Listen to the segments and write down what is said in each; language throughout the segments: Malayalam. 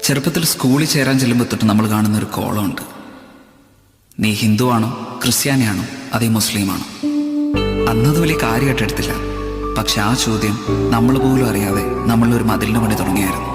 ചെറുപ്പത്തിൽ സ്കൂളിൽ ചേരാൻ ചെല്ലുമ്പോൾ തൊട്ട് നമ്മൾ കാണുന്ന ഒരു കോളമുണ്ട്. നീ ഹിന്ദുവാണോ, ക്രിസ്ത്യാനിയാണോ, അതേ മുസ്ലിമാണോ? അന്നത് വലിയ കാര്യമായിട്ട് എടുത്തില്ല. പക്ഷെ ആ ചോദ്യം നമ്മൾ പോലും അറിയാതെ നമ്മളൊരു മതിലിന് പണി തുടങ്ങിയായിരുന്നു.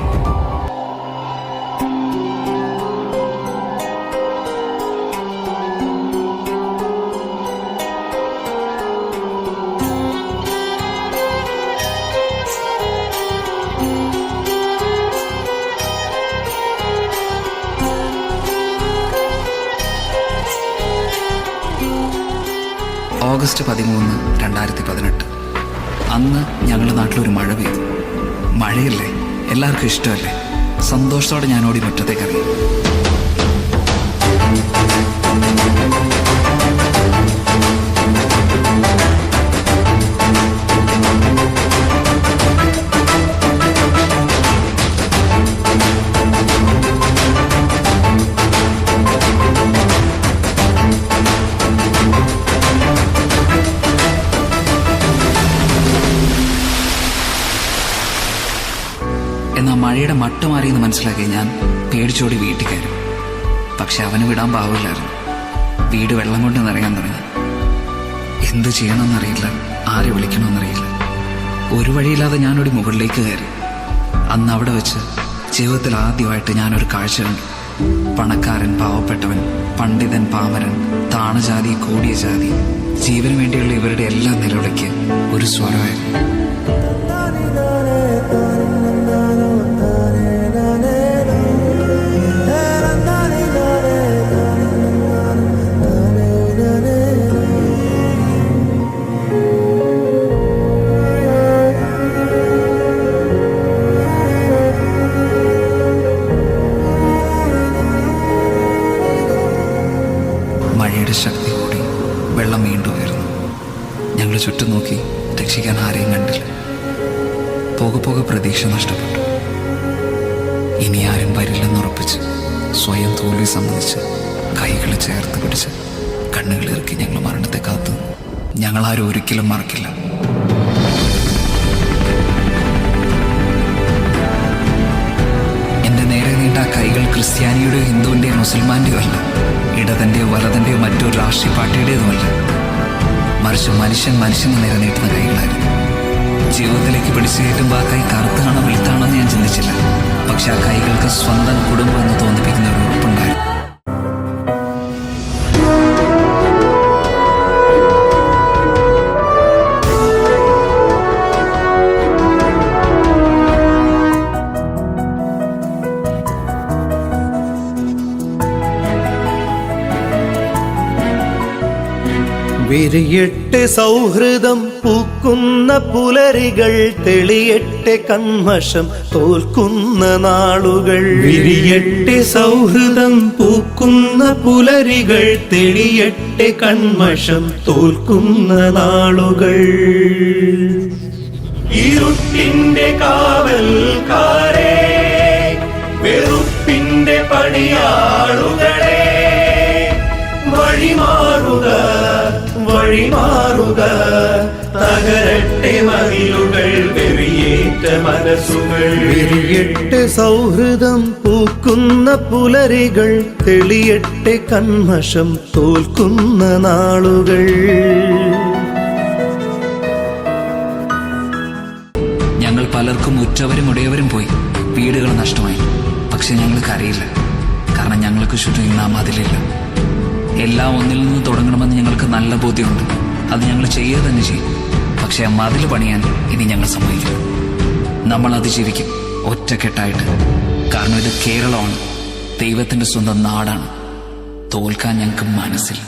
ഓഗസ്റ്റ് 13, 2018. അന്ന് ഞങ്ങളുടെ നാട്ടിലൊരു മഴ പെയ്തു. മഴയല്ലേ, എല്ലാവർക്കും ഇഷ്ടമല്ലേ? സന്തോഷത്തോടെ ഞാൻ ഓടി മുറ്റത്തേക്ക് ഇറങ്ങി. എന്നാൽ മഴയുടെ മട്ട് മാറിയെന്ന് മനസ്സിലാക്കി ഞാൻ പേടിച്ചോടി വീട്ടിൽ കയറി. പക്ഷെ അവന് വിടാൻ പാവില്ലായിരുന്നു. വീട് വെള്ളം കൊണ്ട് നിറയാൻ തുടങ്ങി. എന്ത് ചെയ്യണമെന്നറിയില്ല, ആരെ വിളിക്കണമെന്നറിയില്ല. ഒരു വഴിയില്ലാതെ ഞാനൊരു മുകളിലേക്ക് കയറി. അന്ന് അവിടെ വെച്ച് ജീവിതത്തിൽ ആദ്യമായിട്ട് ഞാനൊരു കാഴ്ച കണ്ടു. പണക്കാരൻ, പാവപ്പെട്ടവൻ, പണ്ഡിതൻ, പാമരൻ, താണജാതി, കൂടിയ ജാതി, ജീവന് വേണ്ടിയുള്ള ഇവരുടെ എല്ലാ നിലവിളിക്ക് ഒരു സ്വരമായിരുന്നു. മഴയുടെ ശക്തി കൂടി, വെള്ളം വീണ്ടും ഉയർന്നു. ഞങ്ങൾ ചുറ്റും നോക്കി, രക്ഷിക്കാൻ ആരെയും കണ്ടില്ല. പോകെ പോകെ പ്രതീക്ഷ നഷ്ടപ്പെട്ടു. ഇനി ആരും വരില്ലെന്നുറപ്പിച്ച് സ്വയം തോൽവി സമ്മതിച്ച് കൈകൾ ചേർത്ത് പിടിച്ച് കണ്ണുകളിറക്കി ഞങ്ങൾ മരണത്തെ കാത്തു. ഞങ്ങളാരും ഒരിക്കലും മറക്കില്ല. എന്റെ നേരെ നീണ്ട ആ കൈകൾ ക്രിസ്ത്യാനിയുടെയോ ഹിന്ദുവിന്റെയോ മുസൽമാന്റെയോ അല്ല, ഇടതന്റെയോ വലതന്റെയോ മറ്റൊരു രാഷ്ട്രീയ പാർട്ടിയുടേതുമല്ല. മറിച്ച് മനുഷ്യന് നേരെ നീട്ടുന്ന കൈകളായിരുന്നു. ജീവിതത്തിലേക്ക് പിടിച്ചു കയറ്റുമ്പോൾ ആ കൈ കറുത്താണോ വെളുത്താണോ എന്ന് ഞാൻ ചിന്തിച്ചില്ല. പക്ഷെ ആ കൈകൾക്ക് സ്വന്തം കുടുംബം എന്ന് തോന്നിപ്പിക്കുന്ന ഒരു ഉറപ്പുണ്ടായിരുന്നു. വിരിയട്ടെ സൗഹൃദം പൂക്കുന്ന പുലരികൾ, തെളിയട്ടെ കന്മഷം തോൽക്കുന്ന നാളുകൾ. വിരിയട്ടെ സൗഹൃദം പൂക്കുന്ന പുലരികൾ, തെളിയട്ടെ കന്മഷം തോൽക്കുന്ന നാളുകൾ. ഇരുട്ടിന്റെ കാവൽക്കാരെ, വെറുപ്പിന്റെ പടിയാളുകളെ, വഴിമാറുക വഴിമാറുക, തകരട്ടെ മതിലുകൾ, വെറിയേറ്റ മനസ്സുകൾ. വിരിയട്ടെ സൗഹൃദം പൂക്കുന്ന പുലരികൾ, തെളിയട്ടെ കന്മഷം തോൽക്കുന്ന നാളുകൾ. ഞങ്ങൾ പലർക്കും ഉറ്റവരും ഉടയവരും പോയി, വീടുകൾ നഷ്ടമായി. പക്ഷെ ഞങ്ങൾക്ക് അറിയില്ല, കാരണം ഞങ്ങൾക്ക് ചുറ്റും ഇന്ന് ആ മതിലില്ല. എല്ലാം ഒന്നിൽ നിന്ന് തുടങ്ങണമെന്ന് ഞങ്ങൾക്ക് നല്ല ബോധ്യമുണ്ട്. അത് ഞങ്ങൾ ചെയ്യുക തന്നെ ചെയ്യും. പക്ഷെ ആ മതിൽ പണിയാൻ ഇനി ഞങ്ങൾ സമ്മതിക്കില്ല. നമ്മൾ അതിജീവിക്കും ഒറ്റക്കെട്ടായിട്ട്. കാരണം ഇത് കേരളമാണ്, ദൈവത്തിന്റെ സ്വന്തം നാടാണ്. തോൽക്കാൻ ഞങ്ങൾക്ക് മനസ്സില്ല.